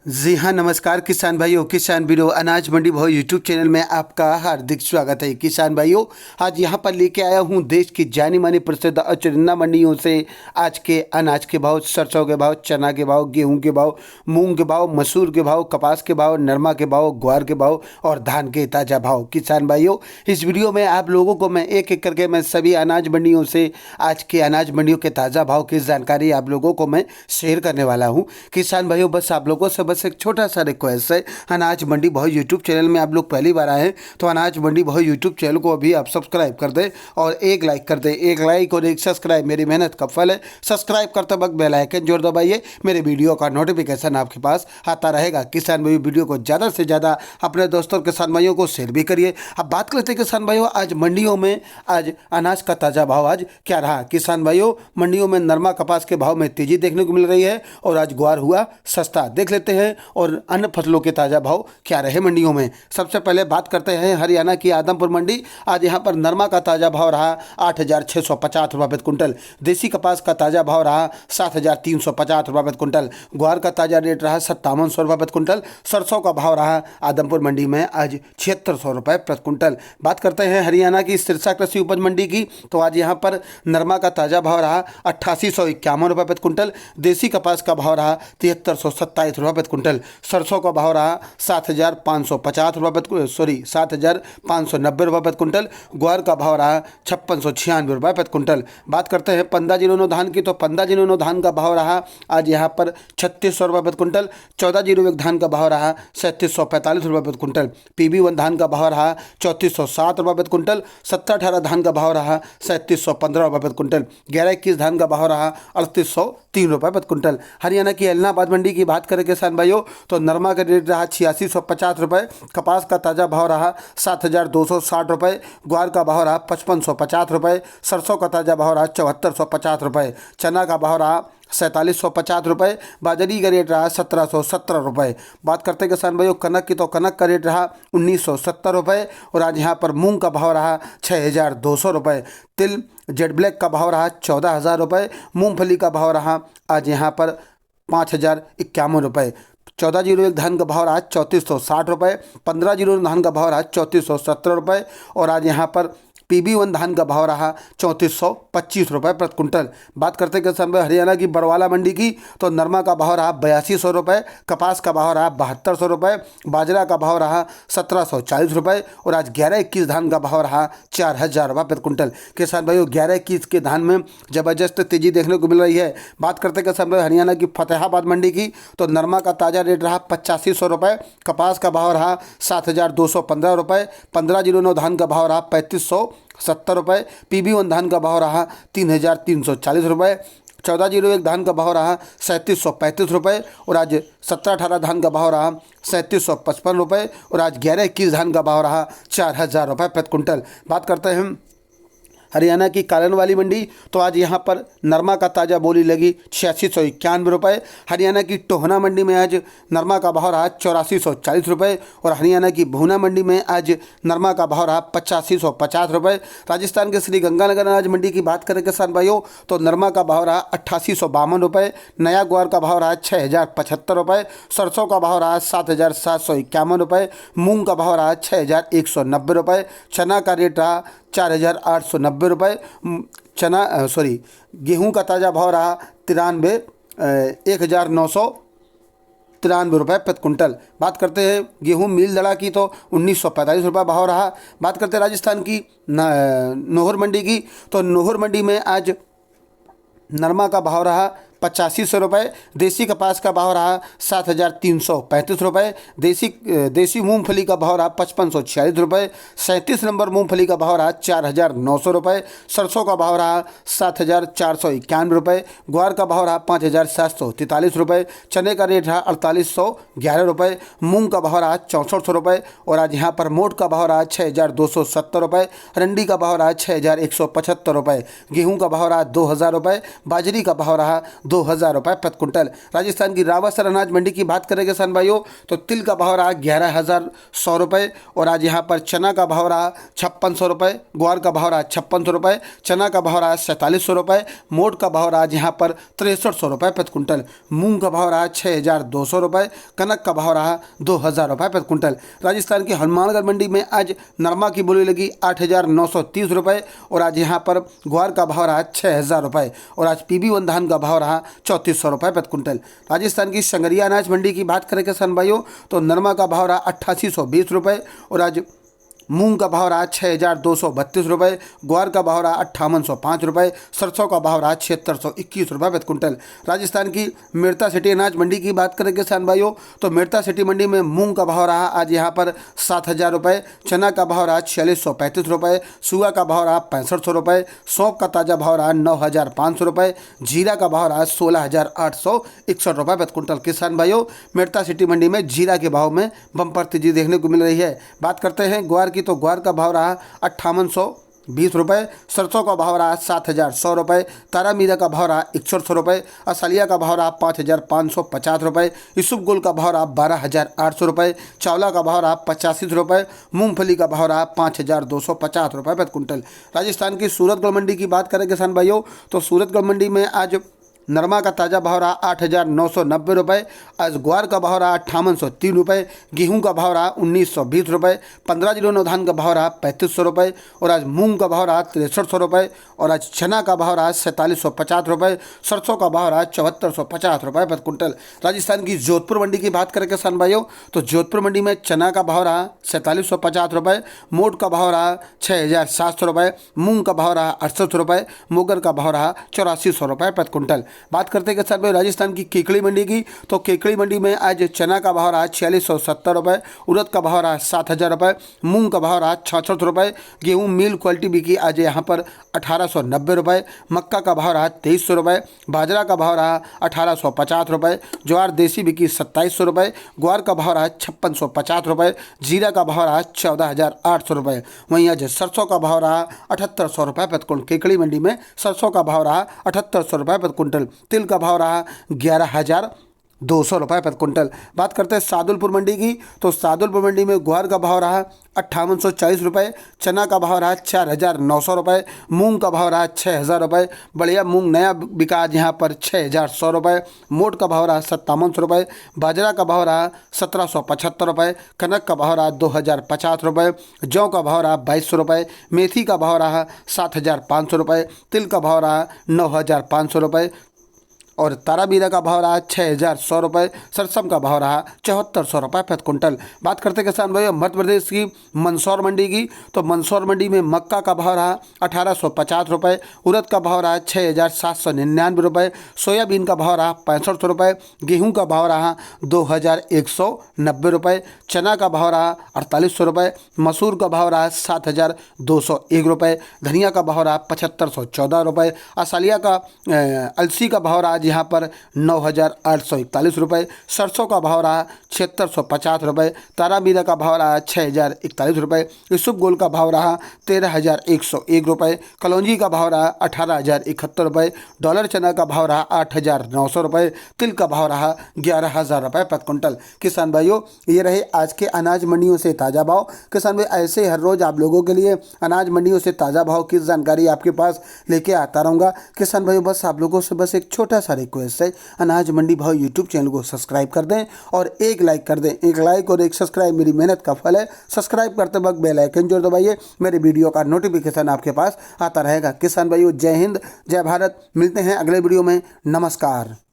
जी हाँ, नमस्कार किसान भाइयों। किसान वीडियो अनाज मंडी भाव यूट्यूब चैनल में आपका हार्दिक स्वागत है। किसान भाइयों, आज यहाँ पर लेके आया हूँ देश की जानी मानी प्रसिद्ध और चुनिंदा मंडियों से आज के अनाज के भाव, सरसों के भाव, चना के भाव, गेहूं के भाव, मूंग के भाव, मसूर के भाव, कपास के भाव, नरमा के भाव, ग्वार के भाव और धान के ताज़ा भाव। किसान भाइयों, इस वीडियो में आप लोगों को मैं एक एक करके मैं सभी अनाज मंडियों से आज के अनाज मंडियों के ताज़ा भाव की जानकारी आप लोगों को मैं शेयर करने वाला हूँ। किसान भाइयों, बस आप लोगों से बस एक छोटा सा रिक्वेस्ट है, अनाज मंडी भाव यूट्यूब चैनल में आप लोग पहली बार आए हैं तो अनाज मंडी भाव यूट्यूब चैनल को अभी आप सब्सक्राइब कर दें और एक लाइक कर दें। एक लाइक और एक सब्सक्राइब मेरी मेहनत का फल है। सब्सक्राइब करते वक्त बेल आइकन जोर दबाइए, मेरे वीडियो का नोटिफिकेशन आपके पास आता रहेगा। किसान भाई, वीडियो को ज़्यादा से ज़्यादा अपने दोस्तों किसान भाइयों को शेयर भी करिए। अब बात करते हैं किसान भाइयों, आज मंडियों में आज अनाज का ताज़ा भाव आज क्या रहा। किसान भाइयों, मंडियों में नरमा कपास के भाव में तेजी देखने को मिल रही है और आज ग्वार हुआ सस्ता। देख लेते हैं और अन्य फसलों के ताज़ा भाव क्या रहे मंडियों में। सबसे पहले बात करते हैं हरियाणा की आदमपुर मंडी। आज यहाँ पर नरमा का ताज़ा भाव रहा 8,650 रुपये प्रति कुंटल। देसी कपास का ताज़ा भाव रहा 7,350 रुपये प्रति कुंटल। ग्वार का ताज़ा रेट रहा 5700 रुपये प्रति कुंटल। सरसों का भाव रहा आदमपुर मंडी में आज 7600 रुपये प्रति कुंटल। बात करते हैं हरियाणा की सिरसा कृषि उपज मंडी की, तो आज यहाँ पर नरमा का ताज़ा भाव रहा 8851 रुपये प्रति कुंटल। देसी कपास का भाव रहा 7327 रुपये प्रति कुंटल। सरसों का भाव रहा 7,550 रुपये 7,590 रुपये प्रति कुंटल। ग्वार का भाव रहा 5696 रुपये प्रति कुंटल। बात करते हैं 15 जिलों धान की, तो 15 जिलों धान का भाव रहा आज यहाँ पर 3600 रुपये प्रति कुंटल। 14 जिलों धान का भाव रहा 3745 रुपये प्रति कुंटल। PB1 धान का भाव रहा 3407 रुपये प्रति कुंटल। 17-18 धान का भाव रहा 3715 रुपये प्रति कुंटल। 11-21 धान का भाव रहा 3803 रुपये प्रति कुंटल। हरियाणा की इलाहाबाद मंडी की बात करें किसान भाइयों, तो नरमा का रेट रहा 8650 रुपये। कपास का ताज़ा भाव रहा 7260 रुपये। ग्वार का भाव रहा 5550 रुपये। सरसों का ताज़ा भाव रहा 7450 रुपये। चना का भाव रहा 4750 रुपये। बाजरी का रेट रहा 1717 रुपये। बात करते हैं किसान भाइयों कनक की, तो कनक का रेट रहा 1970 रुपये और आज यहाँ पर मूंग का भाव रहा 6200 रुपये। तिल जेड ब्लैक का भाव रहा 14000 रुपये। मूंगफली का भाव रहा आज यहाँ पर 5051 रुपये। 14 जीरो एक धान का भाव रहा 3460 रुपये। 15 जीरो धान का भाव रहा 3470 रुपये और आज यहाँ पर PB1 धान का भाव रहा 3425 रुपये प्रति कुंटल। बात करते हैं किसान भाई हरियाणा की बरवाला मंडी की, तो नरमा का भाव रहा 8200 रुपये। कपास का भाव रहा 7200 रुपये। बाजरा का भाव रहा 1740 रुपये और आज 11-21 धान का भाव रहा 4000 रुपये प्रति कुंटल। किसान भाइयों, 11-21 के धान में ज़बरदस्त तेजी देखने को मिल रही है। बात करते हैं किसान भाई हरियाणा की फतेहाबाद मंडी की, तो नरमा का ताज़ा रेट रहा 8500 रुपये। कपास का भाव रहा 7215 रुपये। 15 जिलों धान का भाव रहा 3570 रुपये। PB1 धान का भाव रहा 3340 रुपये। 14 जीरो एक धान का भाव रहा 3735 रुपये और आज 17-18 धान का भाव रहा 3755 रुपये और आज 11-21 धान का भाव रहा 4000 रुपये प्रति कुंटल। बात करते हैं हरियाणा की कालन वाली मंडी, तो आज यहाँ पर नरमा का ताज़ा बोली लगी 8691 रुपये। हरियाणा की टोहना मंडी में आज नरमा का भाव रहा 8440 रुपये और हरियाणा की भूना मंडी में आज नरमा का भाव रहा 8550 रुपये। राजस्थान के श्री गंगानगर अनाज मंडी की बात करें किसान भाइयों, तो नरमा का भाव रहा 8852 रुपये। नया ग्वार का भाव रहा 6075 रुपये। सरसों का भाव रहा 7751 रुपये। मूंग का भाव रहा 6190 रुपये। चना का रेट रहा 4890 रुपये। गेहूं का ताज़ा भाव रहा 1993 रुपये प्रति कुंटल। बात करते हैं गेहूं मील दड़ा की, तो 1945 रुपये भाव रहा। बात करते हैं राजस्थान की नोहर मंडी की, तो नोहर मंडी में आज नरमा का भाव रहा 8500 रुपये। देसी कपास का भाव रहा 7335 रुपये। देसी मूंगफली का भाव रहा 5546 रुपये। 37 नंबर मूंगफली का भाव रहा 4900 रुपये। सरसों का भाव रहा 7491 रुपये। ग्वार का भाव रहा 5743 रुपये। चने का रेट रहा 4811 रुपये। मूंग का भाव रहा 6400 रुपये और आज यहाँ पर मोट का भाव रहा 6270 रुपये। रंडी का भाव रहा 6175 रुपये। गेहूँ का भाव रहा 2000 रुपये। बाजरी का भाव रहा 2000 रुपये प्रति कुंटल। राजस्थान की रावतसर अनाज मंडी की बात करें किसान भाइयों तो तिल का भाव रहा 11,100 रुपये और आज यहाँ पर चना का भाव रहा 5600 रुपये, ग्वार का भाव रहा 5600 रुपये, चना का भाव रहा 4700 रुपये, मोट का भाव रहा आज यहाँ पर 6300 रुपये प्रति कुंटल, मूंग का भाव रहा 6200 रुपये, कनक का भाव रहा 2000 रुपये प्रति कुंटल। राजस्थान की हनुमानगढ़ मंडी में आज नरमा की बोली लगी 8,930 रुपये और आज यहाँ पर ग्वार का भाव रहा 6,000 रुपये और आज PB1 धान का भाव रहा 3400 रुपये प्रति कुंटल। राजस्थान की संगरिया अनाज मंडी की बात करें किसान भाइयों तो नरमा का भाव रहा 8820 रुपये और आज मूंग का भाव रहा 6,232 रुपये, ग्वार का भाव रहा 5805 रुपये, सरसों का भाव रहा 7621 रुपये प्रति कुंटल। राजस्थान की मिर्ता सिटी अनाज मंडी की बात करें किसान भाइयों तो मिर्ता सिटी मंडी में मूंग का भाव रहा आज यहाँ पर 7,000 रुपये, चना का भाव रहा 4635 रुपये, सुआ का भाव रहा 6500 रुपये, सौंफ का ताज़ा भाव रहा 9,500 रुपये, जीरा का भाव रहा 16,861 रुपये प्रति कुंटल। किसान भाइयों मिर्ता सिटी मंडी में जीरा के भाव में बम्पर तेजी देखने को मिल रही है। बात करते हैं ग्वार की तो ग्वार का भाव रहा 5820 रुपये, सरसों का भाव रहा 7,100 रुपये, तारामीरा का भाव रहा 6100 रुपये, असलिया का भाव रहा 5,550 रुपये, यूसुफगुल का भाव रहा 12,800 रुपये, चावला का भाव रहा 85 रुपये, मूंगफली का भाव रहा 5,250 रुपये प्रति कुंटल। राजस्थान की सूरतगढ़ मंडी की बात करें किसान भाइयों तो सूरतगढ़ मंडी में आज नरमा का ताज़ा भाव रहा 8,990 रुपये, आज ग्वार का भाव रहा 5803 रुपये, गेहूं का भाव रहा 1920 रुपये, 15 जिलों धान का भाव रहा 3500 रुपये और आज मूंग का भाव रहा 6300 रुपये और आज चना का भाव रहा 4750 रुपये, सरसों का भाव रहा 7450 रुपये प्रति कुंटल। राजस्थान की जोधपुर मंडी की बात करें किसान भाइयों तो जोधपुर मंडी में चना का भाव रहा 4750 रुपये, मोट का भाव रहा 6,700 रुपये, मूंग का भाव रहा 68 रुपये, मोगर का भाव रहा 8400 रुपये प्रति कुंटल। बात करते हैं किसान भाई राजस्थान की केकड़ी मंडी की तो केकड़ी मंडी में आज चना का भाव रहा 4670 रुपये, उड़द का भाव रहा 7,000 रुपये, मूंग का भाव रहा 66 रुपये, गेहूं मिल क्वालिटी बिकी आज यहाँ पर 1,890 रुपये, मक्का का भाव रहा 2300 रुपये, बाजरा का भाव रहा 1,850 रुपये, ज्वार देसी बिकी 2700 रुपये, ग्वार का भाव रहा 5,650 रुपये, जीरा का भाव रहा 14,800 रुपये। वहीं आज सरसों का भाव रहा 7,800 रुपये प्रति कुंटल। केकड़ी मंडी में सरसों का भाव रहा 7,800 रुपये प्रति कुंटल। तिल का भाव रहा 11,200 रुपये प्रति कुंटल। बात करते हैं सादुलपुर मंडी की तो सादुलपुर मंडी में ग्वार का भाव रहा 5840 रुपये, चना का भाव रहा 4,900 रुपये, मूंग का भाव रहा 6,000 रुपये, बढ़िया मूंग नया बिका आज यहाँ पर 6,100 रुपये, मोट का भाव रहा 5700 रुपये, बाजरा का भाव रहा 1,775 रुपये, कनक का भाव रहा 2,050 रुपये, जौ का भाव रहा 2,200 रुपये, मेथी का भाव रहा 7,500 रुपये, तिल का भाव रहा 9,500 रुपये और तारामीरा का भाव रहा 6,100 रुपये, सरसम का भाव रहा 7,400 रुपये प्रति कुंटल। बात करते किसान भाई मध्य प्रदेश की मंदसौर मंडी की तो मंदसौर मंडी में मक्का का भाव रहा 1,850 रुपये, उड़द का भाव रहा 6,799 रुपये, सोयाबीन का भाव रहा 6500 रुपये, गेहूँ का भाव रहा 2,190 रुपये, चना का भाव रहा 4,800 रुपये, मसूर का भाव रहा 7,201 रुपये, धनिया का भाव रहा 7,514 रुपये, असलिया का अलसी का भाव रहा यहाँ पर 9,841 रुपये, सरसों का भाव रहा 7,650 रुपये, तारामीरा का भाव रहा 6,041 रुपये, यूसुफगोल का भाव रहा 13,101 रुपये, कलौंजी का भाव रहा 18,071 रुपये, डॉलर चना का भाव रहा 8,900 रुपये, तिल का भाव रहा 11,000 रुपये प्रति कुंटल। किसान भाइयों ये रहे आज के अनाज मंडियों से ताज़ा भाव। किसान भाई ऐसे हर रोज़ आप लोगों के लिए अनाज मंडियों से ताज़ा भाव की जानकारी आपके पास लेके आता रहूँगा। किसान भाइयों बस आप लोगों से बस एक छोटा सा रिक्वेस्ट है, अनाज मंडी भाव यूट्यूब चैनल को सब्सक्राइब कर दें और एक लाइक कर दें। एक लाइक और एक सब्सक्राइब मेरी मेहनत का फल है। सब्सक्राइब करते वक्त बेल आइकन जरूर दबाइए, मेरे वीडियो का नोटिफिकेशन आपके पास आता रहेगा। किसान भाइयों जय हिंद जय भारत, मिलते हैं अगले वीडियो में। नमस्कार।